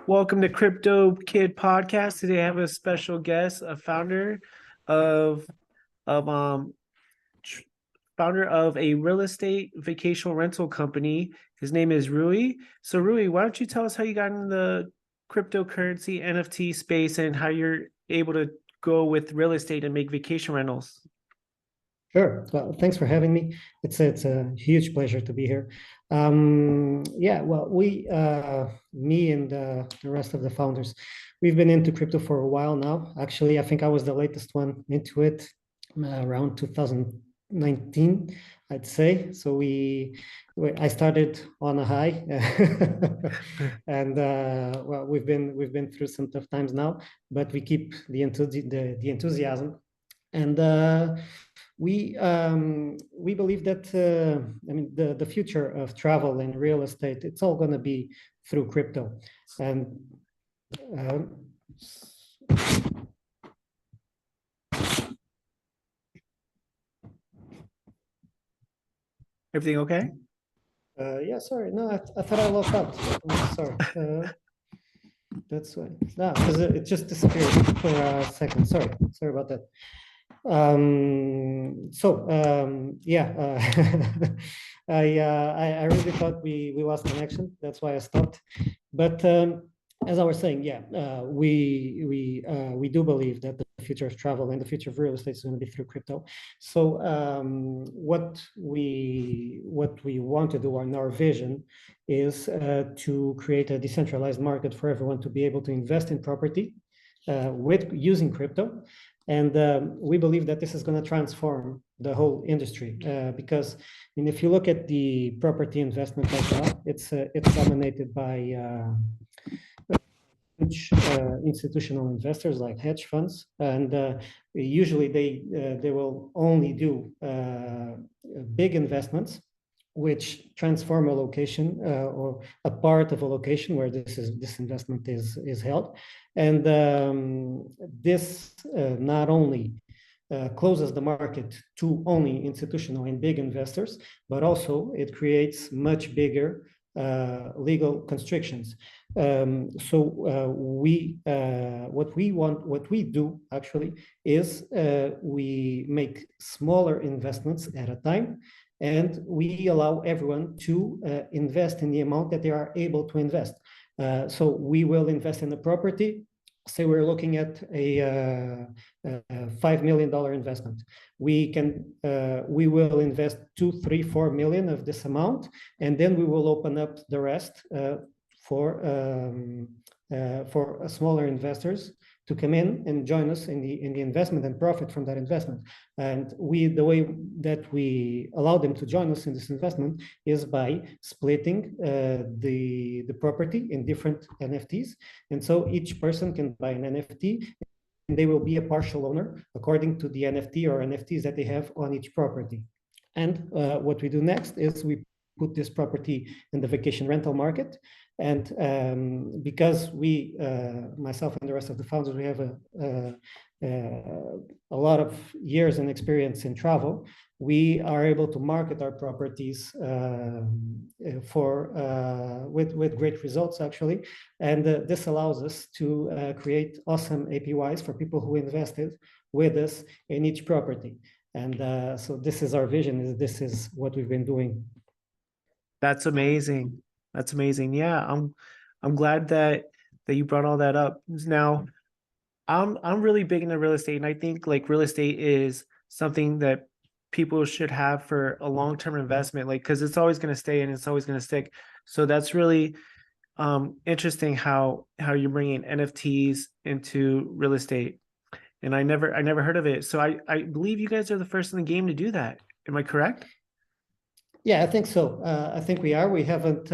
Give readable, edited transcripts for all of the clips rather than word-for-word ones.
Welcome to Crypto Kid Podcast. Today I have a special guest, a of of tr- founder of a real estate vacation rental company. His name is Rui. So Rui, why don't you tell us how you got in the cryptocurrency NFT space and how you're able to go with real estate and make vacation rentals? Sure. Well, thanks for having me. It's a huge pleasure to be here. Yeah, well, me and the rest of the founders, we've been into crypto for a while now. Actually, I think I was the latest one into it around 2019, I'd say. So I started on a high, and well, we've been through some tough times now, but we keep the enthusiasm and. We believe that I mean the future of travel and real estate, it's all going to be through crypto. And uh, Everything okay? yeah, sorry, no, I thought I lost out. Oh, sorry. That's why. No, because it just disappeared for a second. Sorry about that. Yeah, I really thought we lost connection. That's why I stopped. But as I was saying, yeah, we do believe that the future of travel and the future of real estate is going to be through crypto. So what we want to do, and our vision is to create a decentralized market for everyone to be able to invest in property with using crypto. And we believe that this is going to transform the whole industry because, I mean, if you look at the property investment right now, it's dominated by huge institutional investors like hedge funds, and usually they will only do big investments which transform a location or a part of a location where this investment is held. And this not only closes the market to only institutional and big investors, but also it creates much bigger legal constrictions. What we do actually is we make smaller investments at a time, and we allow everyone to invest in the amount that they are able to invest. So we will invest in the property. Say we're looking at a $5 million investment. We will invest 2, 3, 4 million of this amount, and then we will open up the rest for smaller investors to come in and join us in the investment and profit from that investment. And the way that we allow them to join us in this investment is by splitting the property in different NFTs. And so each person can buy an NFT, and they will be a partial owner according to the NFT or NFTs that they have on each property. And what we do next is we put this property in the vacation rental market. And because myself and the rest of the founders, we have a lot of years and experience in travel, we are able to market our properties with great results, actually. And this allows us to create awesome APYs for people who invested with us in each property. And so this is our vision. This is what we've been doing. That's amazing. That's amazing. Yeah, I'm glad that you brought all that up. Now, I'm really big into real estate, and I think like real estate is something that people should have for a long-term investment, like because it's always going to stay and it's always going to stick. So that's really interesting how you're bringing NFTs into real estate. And I never heard of it. So I believe you guys are the first in the game to do that. Am I correct? Yeah, I think so. I think we are. We haven't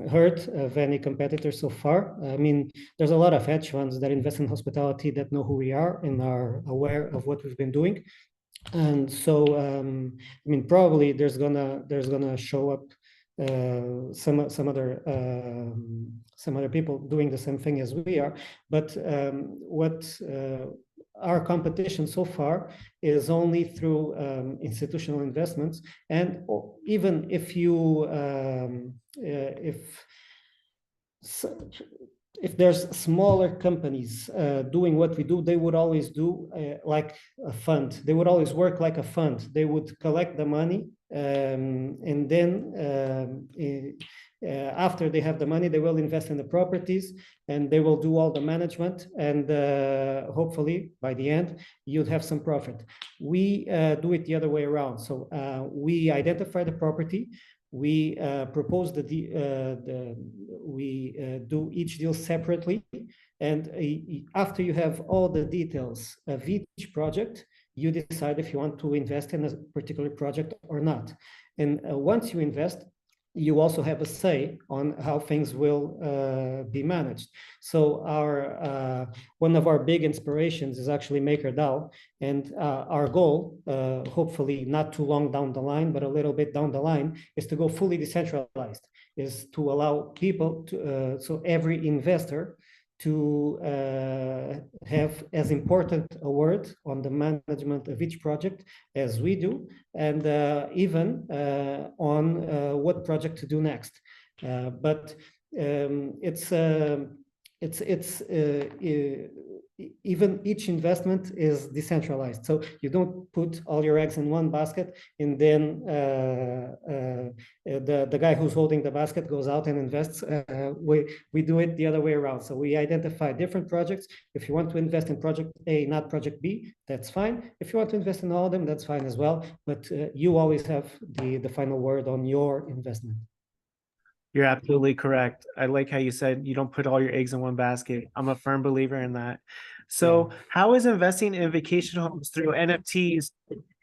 heard of any competitors so far. I mean, there's a lot of hedge funds that invest in hospitality that know who we are and are aware of what we've been doing. And so, I mean, probably there's gonna show up some other people doing the same thing as we are. But what our competition so far is only through institutional investments. And even if so if there's smaller companies doing what we do, they would always do like a fund. They would always work like a fund. They would collect the money, and then after they have the money, they will invest in the properties, and they will do all the management, and hopefully by the end you'd have some profit. We do it the other way around. So we identify the property, we propose we do each deal separately, and after you have all the details of each project, you decide if you want to invest in a particular project or not. And once you invest, you also have a say on how things will be managed. So one of our big inspirations is actually MakerDAO, and our goal, hopefully not too long down the line, but a little bit down the line, is to go fully decentralized, is to allow people to, so every investor to have as important a word on the management of each project as we do, and even on what project to do next. But even each investment is decentralized. So you don't put all your eggs in one basket, and then the guy who's holding the basket goes out and invests. We do it the other way around. So we identify different projects. If you want to invest in project A, not project B, that's fine. If you want to invest in all of them, that's fine as well. But you always have the final word on your investment. You're absolutely correct. I like how you said you don't put all your eggs in one basket. I'm a firm believer in that. So how is investing in vacation homes through NFTs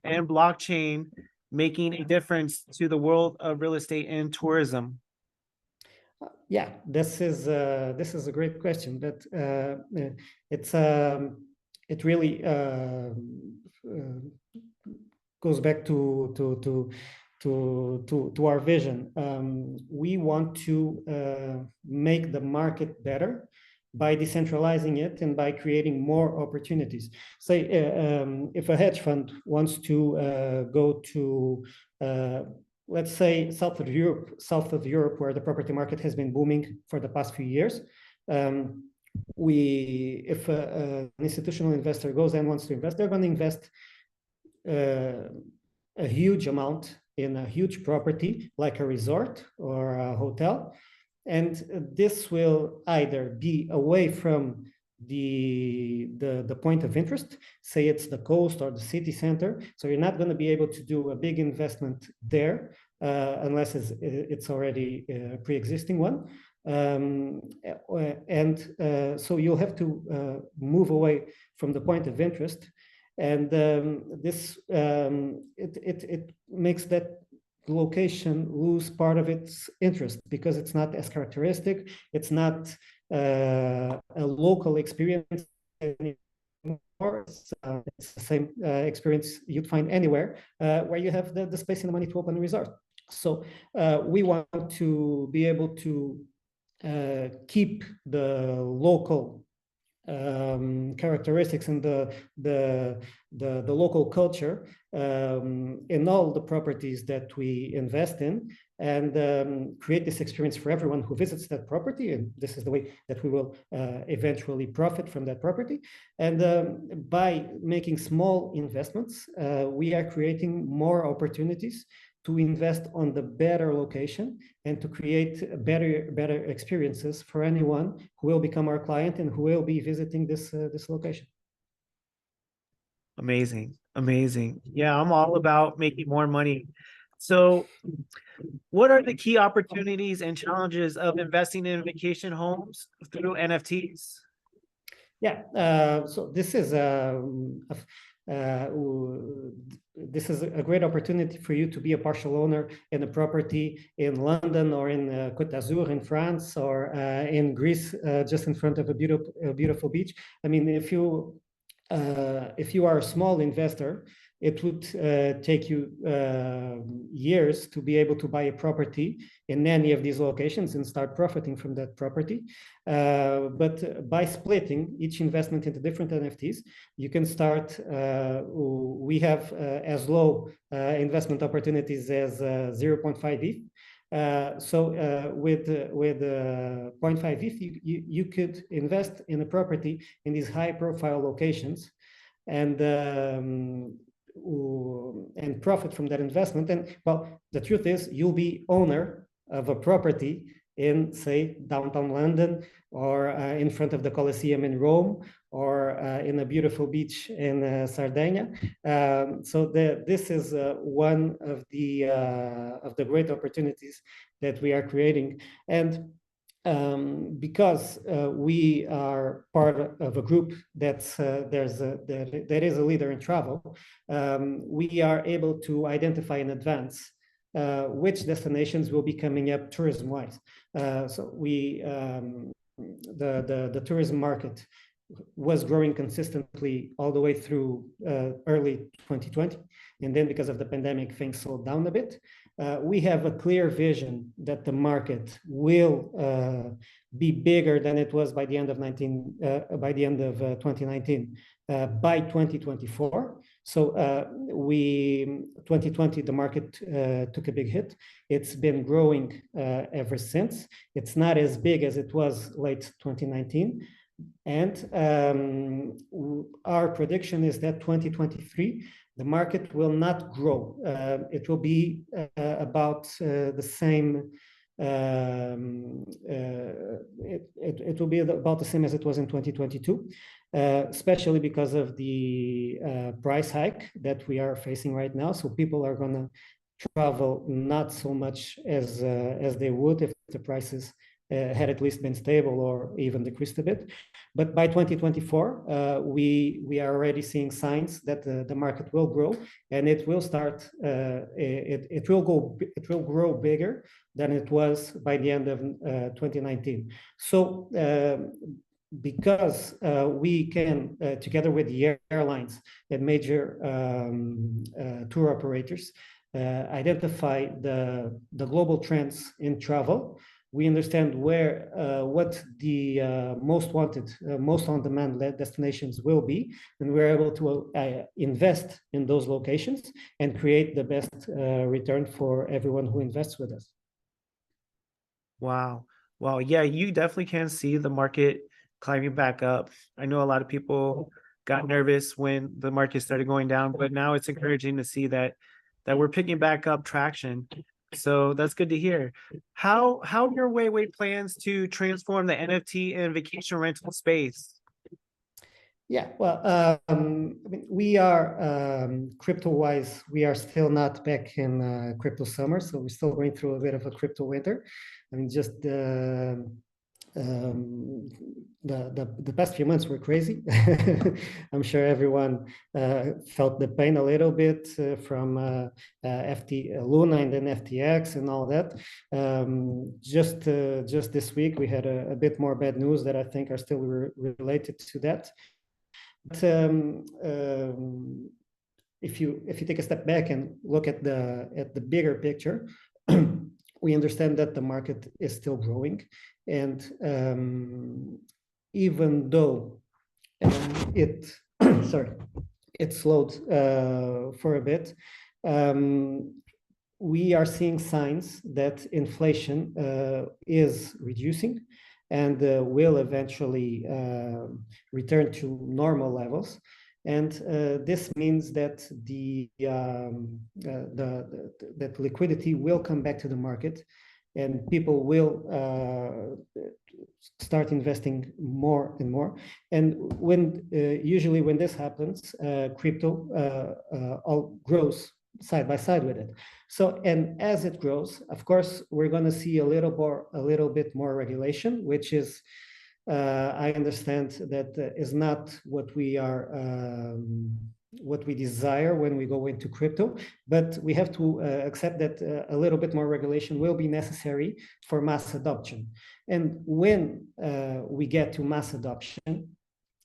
and blockchain making a difference to the world of real estate and tourism? Yeah, this is a great question, but it really goes back to our vision. We want to make the market better by decentralizing it and by creating more opportunities. Say, if a hedge fund wants to go to, let's say, south of Europe, where the property market has been booming for the past few years, if an institutional investor goes and wants to invest, they're going to invest a huge amount in a huge property like a resort or a hotel, and this will either be away from the point of interest, say it's the coast or the city center, so you're not going to be able to do a big investment there unless it's already a pre-existing one, so you'll have to move away from the point of interest. And this it makes that location lose part of its interest because it's not as characteristic. It's not a local experience anymore. It's the same experience you'd find anywhere where you have the space and the money to open a resort. So we want to be able to keep the local characteristics and the local culture in all the properties that we invest in, and create this experience for everyone who visits that property. And this is the way that we will eventually profit from that property. And by making small investments, we are creating more opportunities to invest on the better location and to create better experiences for anyone who will become our client and who will be visiting this location. Amazing. Yeah, I'm all about making more money. So what are the key opportunities and challenges of investing in vacation homes through NFTs? Yeah, so this is a great opportunity for you to be a partial owner in a property in London or in Côte d'Azur in France or in Greece, just in front of a beautiful beach. I mean, if you are a small investor, it would take you years to be able to buy a property in any of these locations and start profiting from that property. But by splitting each investment into different NFTs, you can start, we have as low investment opportunities as 0.5 ETH. With 0.5 ETH, you could invest in a property in these high-profile locations, and profit from that investment. And well, the truth is, you'll be owner of a property in, say, downtown London, or in front of the Colosseum in Rome, or in a beautiful beach in Sardinia. This is one of the great opportunities that we are creating. And because we are part of a group that is a leader in travel, we are able to identify in advance which destinations will be coming up tourism-wise. The tourism market was growing consistently all the way through early 2020. And then because of the pandemic, things slowed down a bit. We have a clear vision that the market will be bigger than it was by the end of 2019 by 2024. So 2020, the market took a big hit. It's been growing ever since. It's not as big as it was late 2019. And our prediction is that 2023, the market will not grow. It will be about the same. It will be about the same as it was in 2022, especially because of the price hike that we are facing right now. So people are going to travel not so much as they would if the prices had at least been stable or even decreased a bit. But by 2024, we are already seeing signs that the market will grow, and it will start. It will grow bigger than it was by the end of 2019. So because we can, together with the airlines and major tour operators, identify the global trends in travel. We understand what the most wanted, most on-demand destinations will be, and we're able to invest in those locations and create the best return for everyone who invests with us. Wow. Well, yeah, you definitely can see the market climbing back up. I know a lot of people got nervous when the market started going down, but now it's encouraging to see that we're picking back up traction. So that's good to hear. How YourWayWay plans to transform the NFT and vacation rental space? Yeah, well, I mean, we are crypto-wise, we are still not back in crypto summer, so we're still going through a bit of a crypto winter. I mean, just the past few months were crazy. I'm sure everyone felt the pain a little bit from Luna and then FTX and all that. Just this week, we had a bit more bad news that I think are still related to that. But if you take a step back and look at the bigger picture, we understand that the market is still growing, and even though it slowed for a bit, we are seeing signs that inflation is reducing and will eventually return to normal levels. And this means that that liquidity will come back to the market, and people will start investing more and more. And usually when this happens, crypto all grows side by side with it. So, and as it grows, of course, we're going to see a little bit more regulation, which is, I understand that is not what we desire when we go into crypto, but we have to accept that a little bit more regulation will be necessary for mass adoption. And when we get to mass adoption,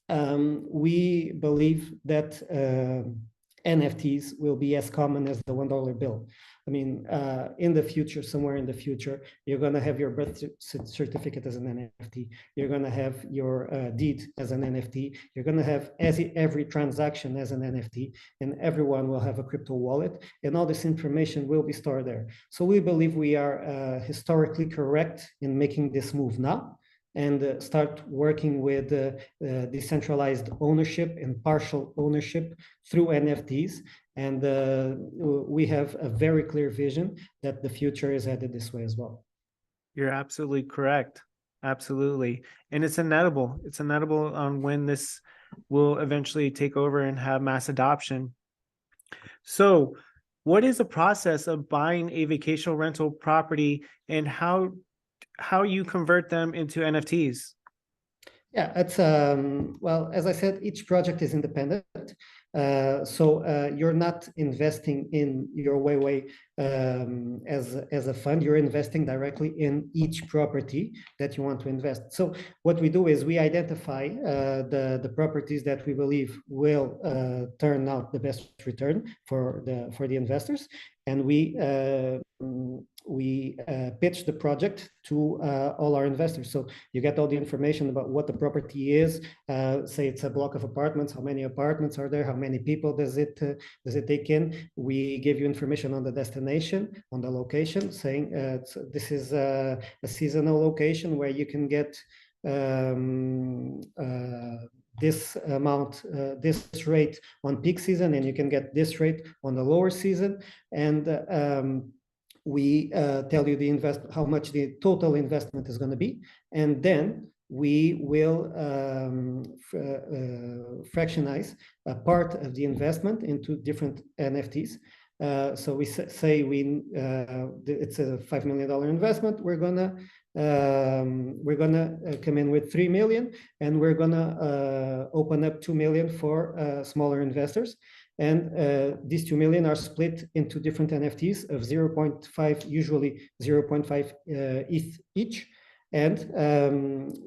we believe that NFTs will be as common as the $1 bill. I mean, in the future, somewhere in the future, you're going to have your birth certificate as an NFT. You're going to have your deed as an NFT. You're going to have every transaction as an NFT, and everyone will have a crypto wallet, and all this information will be stored there. So we believe we are historically correct in making this move now, and start working with decentralized ownership and partial ownership through NFTs. And we have a very clear vision that the future is headed this way as well. You're absolutely correct. Absolutely. And it's inevitable. It's inevitable on when this will eventually take over and have mass adoption. So what is the process of buying a vacation rental property, and how you convert them into NFTs? Yeah, it's well, as I said, each project is independent. So you're not investing in YourWayWay as a fund. You're investing directly in each property that you want to invest. So what we do is we identify the properties that we believe will turn out the best return for the investors, and we pitch the project to all our investors. So you get all the information about what the property is. Say it's a block of apartments, how many apartments are there, how many people does it take in. We give you information on the destination, on the location, saying this is a seasonal location where you can get this amount, this rate on peak season, and you can get this rate on the lower season. And we tell you how much the total investment is going to be, and then we will fractionize a part of the investment into different NFTs. So we say it's a $5 million investment. We're gonna come in with 3 million, and we're gonna open up 2 million for smaller investors. And these 2 million are split into different NFTs of 0.5, usually 0.5 ETH each. And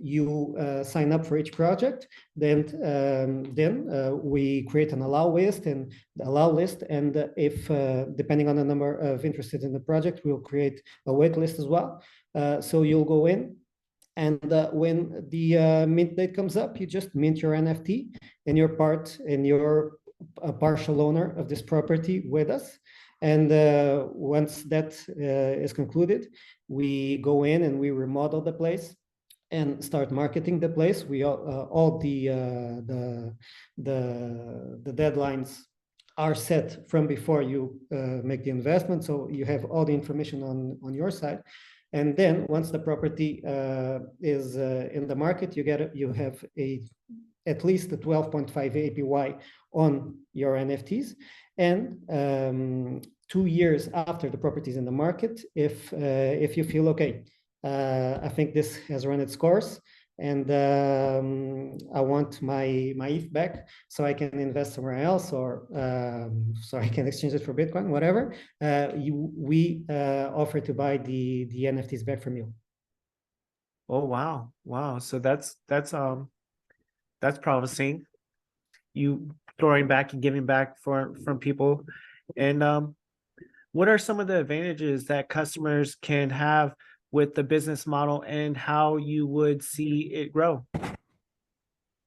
you sign up for each project. Then we create an allow list, and if depending on the number of interested in the project, we'll create a wait list as well. So you'll go in, and when the mint date comes up, you just mint your NFT, and you're a partial owner of this property with us. And once that is concluded, we go in and we remodel the place and start marketing the place. We all the deadlines are set from before you make the investment, so you have all the information on your side. And then once the property is in the market, you have at least a 12.5 APY on your NFTs. And 2 years after the property is in the market, if you feel okay, I think this has run its course, and I want my ETH back so I can invest somewhere else, or so I can exchange it for Bitcoin, whatever, we offer to buy the NFTs back from you. Oh, wow. So that's promising. You throwing back and giving back from people. And what are some of the advantages that customers can have with the business model, and how you would see it grow?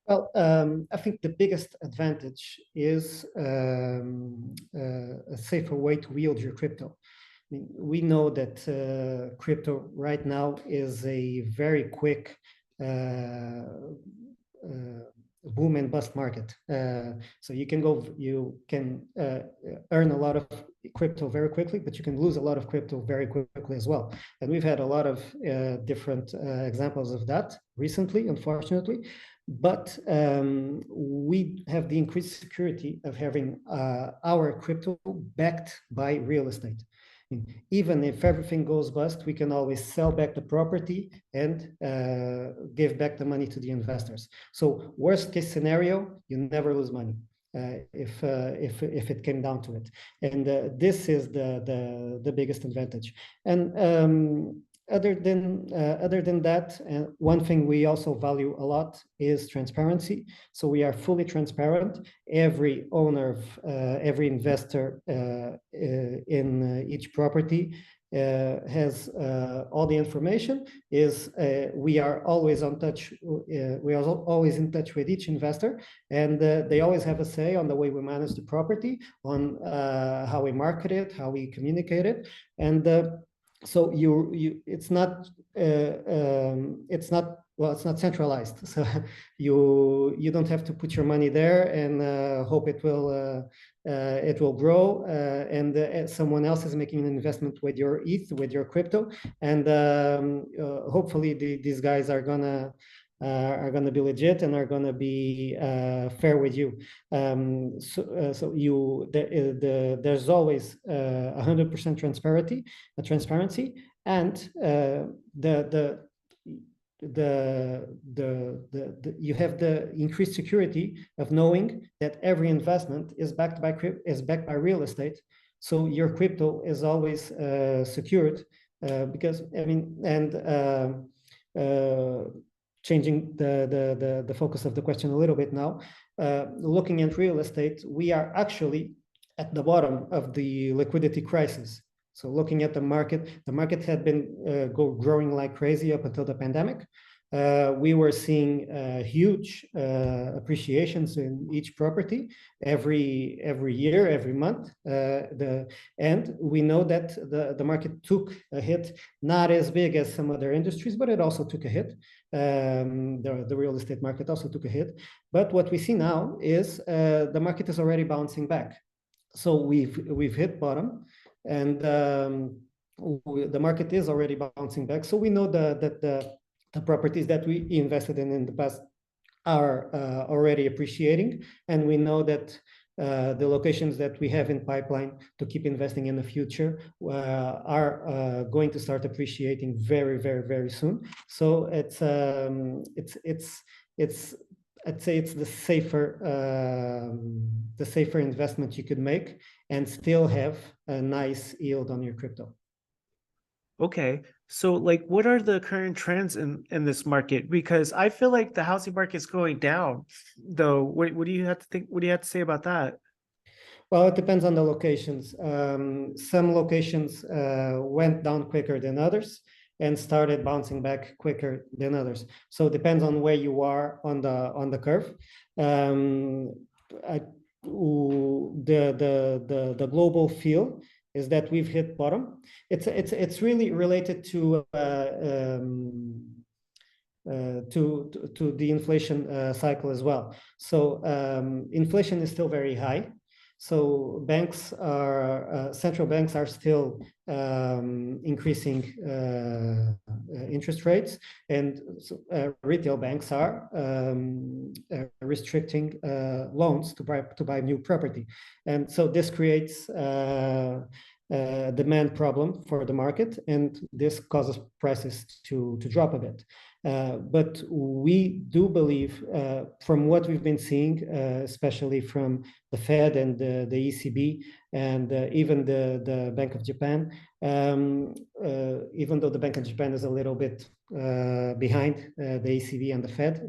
Well, I think the biggest advantage is a safer way to wield your crypto. I mean, we know that crypto right now is a very quick boom and bust market. So you can earn a lot of crypto very quickly, but you can lose a lot of crypto very quickly as well. And we've had a lot of different examples of that recently, unfortunately. But we have the increased security of having our crypto backed by real estate. Even if everything goes bust, we can always sell back the property and give back the money to the investors. So worst case scenario, you never lose money if it came down to it. And this is the biggest advantage. And other than that, one thing we also value a lot is transparency. So we are fully transparent. Every owner of every investor in each property has all the information. We are always on touch. We are always in touch with each investor, and they always have a say on the way we manage the property, on how we market it, how we communicate it, and so it's not it's not centralized. So you don't have to put your money there and hope it will grow, and someone else is making an investment with your ETH, with your crypto, and hopefully these guys are gonna be legit and are gonna be fair with you. There's always 100% transparency, and you have the increased security of knowing that every investment is backed by real estate. So your crypto is always secured, because I mean, and changing the focus of the question a little bit now, looking at real estate, we are actually at the bottom of the liquidity crisis. So looking at the market had been growing like crazy up until the pandemic. We were seeing huge appreciations in each property every year, every month. And we know that the market took a hit, not as big as some other industries, but it also took a hit. The real estate market also took a hit. But what we see now is the market is already bouncing back. So we've hit bottom, and the market is already bouncing back. So we know that the properties that we invested in the past are already appreciating, and we know that the locations that we have in pipeline to keep investing in the future are going to start appreciating very, very, very soon. So I'd say it's the safer investment you could make and still have a nice yield on your crypto. Okay. So like, what are the current trends in this market? Because I feel like the housing market is going down, though. What do you have to think? What do you have to say about that? Well, it depends on the locations. Some locations went down quicker than others and started bouncing back quicker than others. So it depends on where you are on the curve. The global feel is that we've hit bottom. It's really related to the inflation cycle as well. So inflation is still very high. So central banks are still increasing interest rates, and retail banks are restricting loans to buy new property, and so this creates a demand problem for the market, and this causes prices to drop a bit. But we do believe, from what we've been seeing, especially from the Fed and the ECB and even the Bank of Japan, even though the Bank of Japan is a little bit behind the ECB and the Fed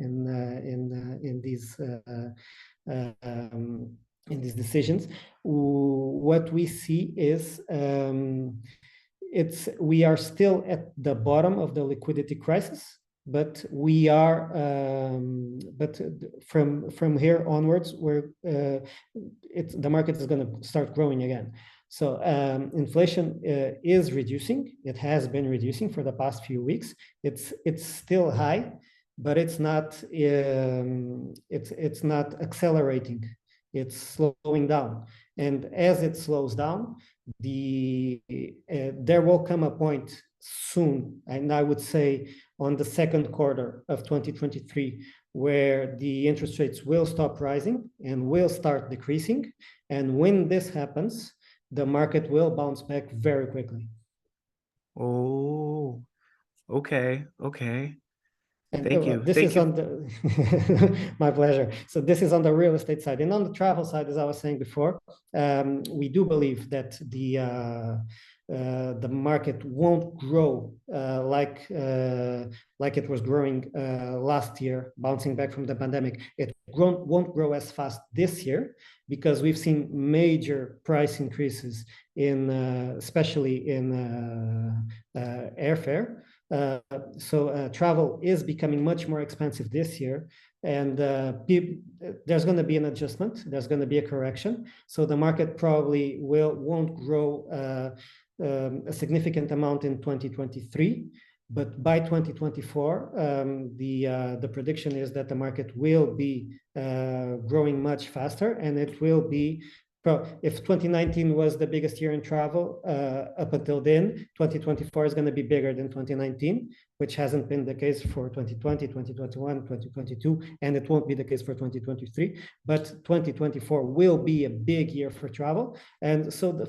in these decisions, what we see is we are still at the bottom of the liquidity crisis. But we are, but from here onwards, the market is going to start growing again. So inflation is reducing. It has been reducing for the past few weeks. It's still high, but it's not accelerating. It's slowing down, and as it slows down, there will come a point soon, and I would say on the second quarter of 2023, where the interest rates will stop rising and will start decreasing. And when this happens, the market will bounce back very quickly. Oh, okay. And Thank you. this is on the my pleasure. So this is on the real estate side, and on the travel side, as I was saying before, we do believe that the market won't grow like it was growing last year, bouncing back from the pandemic. It won't grow as fast this year because we've seen major price increases in, especially in airfare. So travel is becoming much more expensive this year, and there's going to be an adjustment. There's going to be a correction. So the market probably won't grow a significant amount in 2023, but by 2024, the prediction is that the market will be growing much faster, and it will be. If 2019 was the biggest year in travel up until then, 2024 is going to be bigger than 2019, which hasn't been the case for 2020, 2021, 2022, and it won't be the case for 2023. But 2024 will be a big year for travel, and so a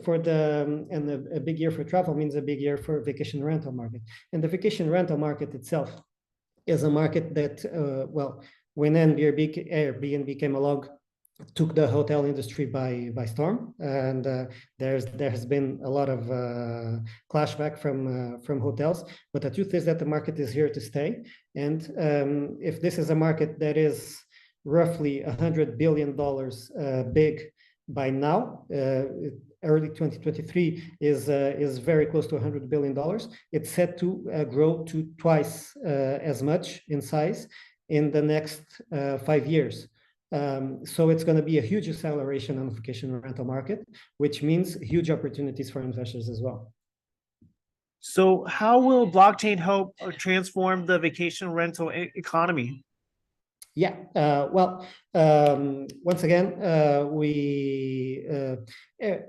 big year for travel means a big year for vacation rental market. And the vacation rental market itself is a market that, well, when Airbnb came along, took the hotel industry by storm, and there has been a lot of clashback from hotels. But the truth is that the market is here to stay, and if this is a market that is roughly $100 billion big by now, early 2023 is very close to $100 billion. It's set to grow to twice as much in size in the next 5 years. So it's going to be a huge acceleration on the vacation rental market, which means huge opportunities for investors as well. So how will blockchain help transform the vacation rental economy? Yeah, well, once again,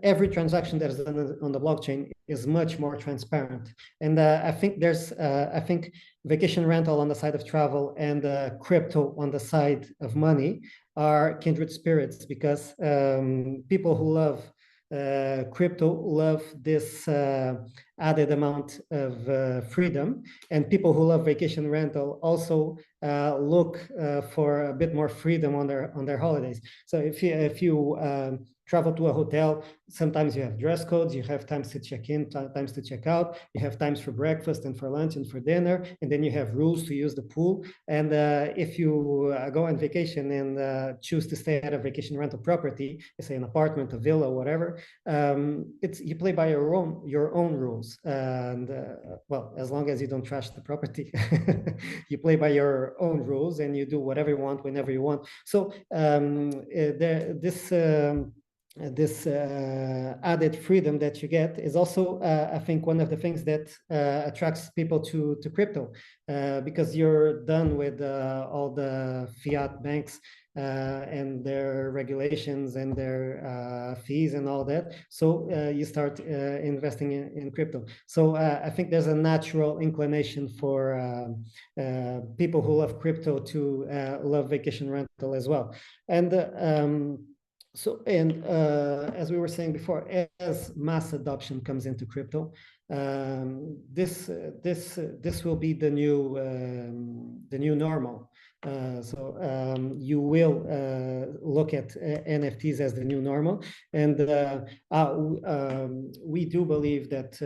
every transaction that is done on the blockchain is much more transparent. And I think vacation rental on the side of travel and crypto on the side of money are kindred spirits, because people who love crypto love this added amount of freedom, and people who love vacation rental also look for a bit more freedom on their holidays. So if you travel to a hotel, sometimes you have dress codes, you have times to check in, times to check out, you have times for breakfast and for lunch and for dinner, and then you have rules to use the pool. And if you go on vacation and choose to stay at a vacation rental property, say an apartment, a villa, whatever, you play by your own rules. And well, as long as you don't trash the property, you play by your own rules and you do whatever you want whenever you want. So this added freedom that you get is also, I think, one of the things that attracts people to crypto, because you're done with all the fiat banks and their regulations and their fees and all that. So you start investing in crypto. So I think there's a natural inclination for people who love crypto to love vacation rental as well. And as we were saying before, as mass adoption comes into crypto, this will be the new normal. So you will look at NFTs as the new normal, and we do believe that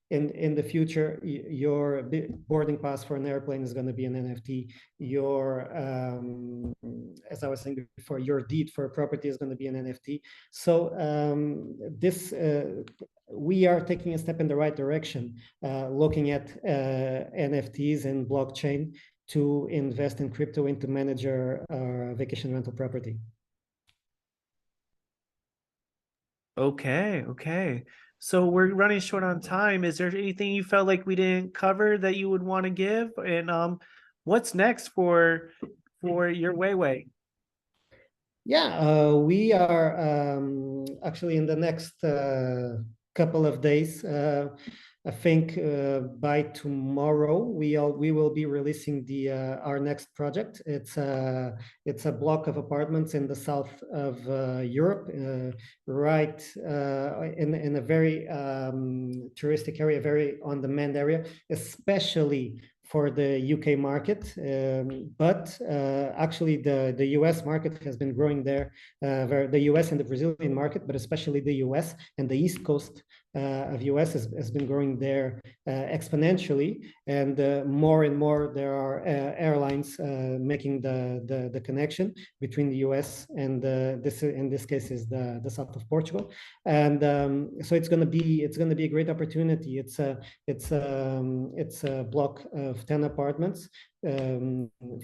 in the future, your boarding pass for an airplane is going to be an NFT. As I was saying before, your deed for a property is going to be an NFT. So we are taking a step in the right direction, looking at NFTs and blockchain to invest in crypto and to manage our vacation rental property. Okay. So we're running short on time. Is there anything you felt like we didn't cover that you would want to give? And what's next for YourWayWay? Yeah, we are actually in the next couple of days. I think by tomorrow we will be releasing our next project. It's a block of apartments in the south of Europe, right in a very touristic area, very on-demand area, especially for the UK market, but actually the US market has been growing there, the US and the Brazilian market, but especially the US and the East Coast of US has been growing there exponentially, and more and more there are airlines making the connection between the US and this in this case is the south of Portugal, and so it's going to be a great opportunity. It's a block of 10 apartments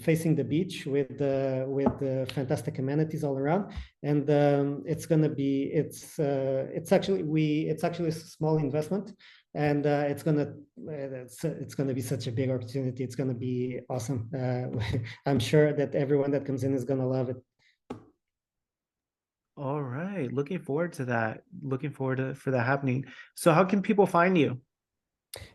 facing the beach with fantastic amenities all around, and it's actually a small investment, and it's gonna be such a big opportunity. It's gonna be awesome. I'm sure that everyone that comes in is gonna love it. All right. Looking forward to that. Looking forward for that happening. So how can people find you?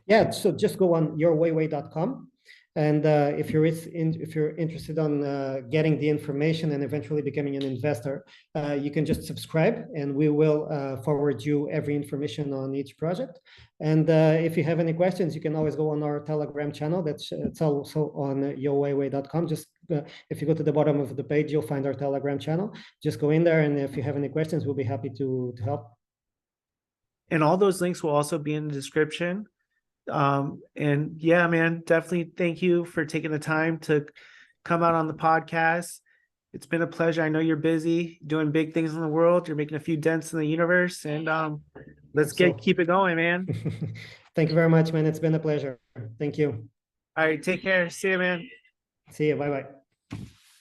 Yeah, so just go on YourWayWay.com. And if you're interested on getting the information and eventually becoming an investor, you can just subscribe, and we will forward you every information on each project. And if you have any questions, you can always go on our Telegram channel. It's also on YourWayWay.com. Just if you go to the bottom of the page, you'll find our Telegram channel. Just go in there, and if you have any questions, we'll be happy to help. And all those links will also be in the description. And yeah, man, definitely thank you for taking the time to come out on the podcast. It's been a pleasure. I know you're busy doing big things in the world. You're making a few dents in the universe, and let's keep it going, man. Thank you very much, man. It's been a pleasure. Thank you. All right, take care. See you, man. See you. Bye-bye.